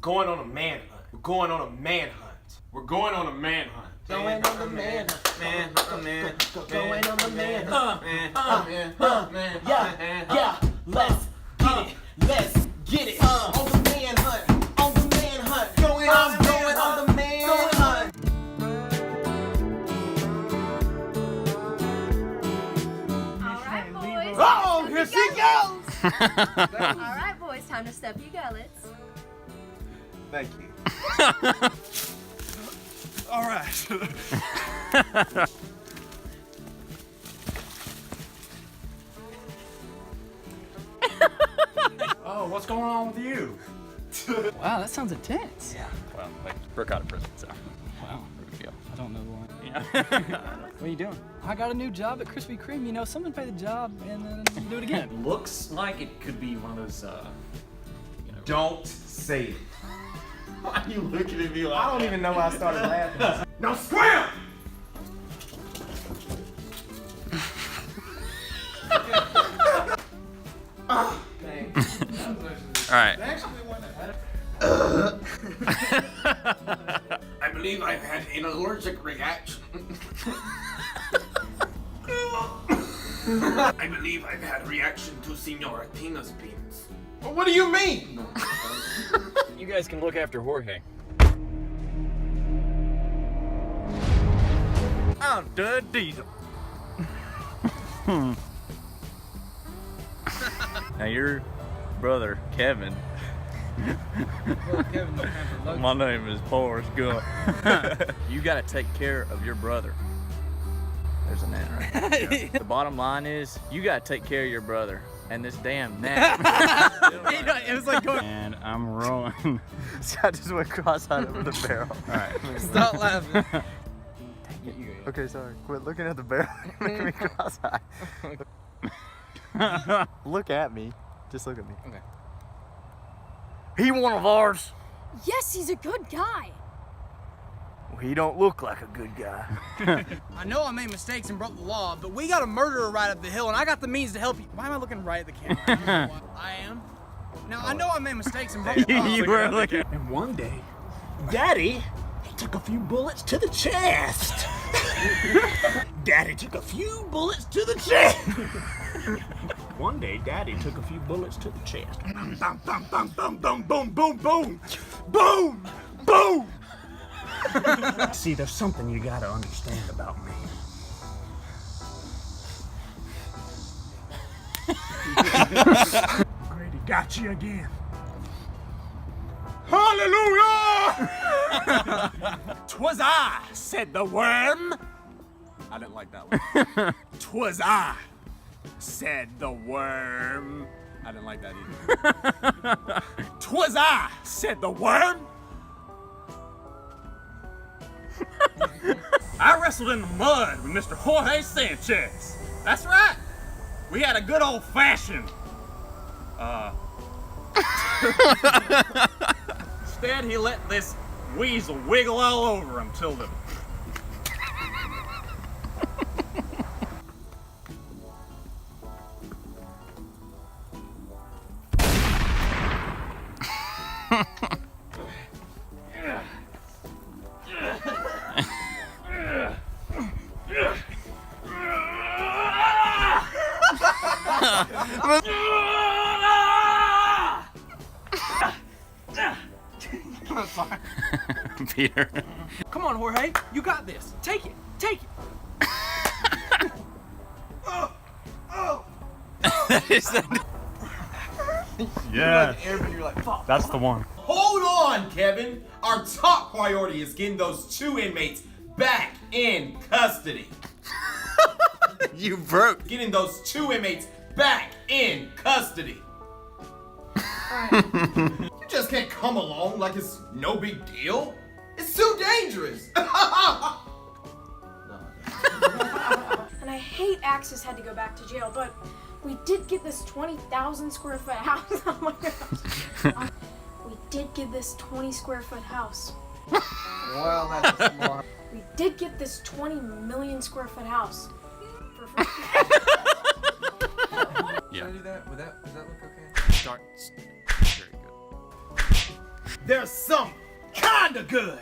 going on a manhunt. We're going on a manhunt. We're going on a manhunt. Going on the manhunt. Going on the manhunt. Yeah. Let's get it. Let's get it. On the manhunt. On the manhunt. Going on the manhunt. All right, boys. Oh, here she goes. All right, boys. Time to step your gullets. Thank you. All right. Oh, what's going on with you? Wow, that sounds intense. Yeah. Well, like, broke out of prison, so. Wow. Yeah. I don't know why. Yeah. What are you doing? I got a new job at Krispy Kreme. You know, someone pay the job and then do it again. It looks like it could be one of those, you know. Don't say it. Why are you looking at me like I don't even know why I started laughing. Now scram! All right. I believe I've had an allergic reaction. I believe I've had a reaction to Senora Tina's beans. Well, what do you mean? You guys can look after Jorge. I'm Dud Diesel. Now your brother Kevin. My name is Forrest Gump. You gotta take care of your brother. There's a gnat right there. Yeah. The bottom line is, you gotta take care of your brother. And this damn gnat. It was like going. And I'm rolling. Scott just went cross-eyed over the barrel. Alright. Stop laughing. Okay, sorry. Quit looking at the barrel. You're making me cross-eyed. Look at me. Just look at me. Okay. He one of ours. Yes, he's a good guy. Well, he don't look like a good guy. I know I made mistakes and broke the law, but we got a murderer right up the hill, and I got the means to help you. Why am I looking right at the camera? I am. Now, I know I made mistakes and broke the law. You were looking. And one day, Daddy took a few bullets to the chest. Daddy took a few bullets to the chest. One day, Daddy took a few bullets to the chest. Bum, bum, bum, bum, bum, bum, boom, boom, boom, boom, boom. See, there's something you gotta understand about me. Grady got you again. Hallelujah! 'Twas I, said the worm. I didn't like that one. 'Twas I, said the worm. I didn't like that either. 'Twas I, said the worm. I wrestled in the mud with Mr. Jorge Sanchez. That's right. We had a good old fashioned. Instead, he let this weasel wiggle all over him till the. Peter. Come on, Jorge. You got this. Take it. Take it. Yeah. You're like, fuck. That's the one. Hold on, Kevin. Our top priority is getting those two inmates back in custody. You broke. Getting those two inmates back in custody. You just can't come along like it's no big deal. It's too dangerous. And I hate Axis had to go back to jail, but we did get this 20,000 square foot house. Oh my gosh. We did get this 20 square foot house. Well, that's smart. We did get this 20 million square foot house. For free. Yeah. Should I do that? Does that look okay? Start. Very good. there's some kinda good.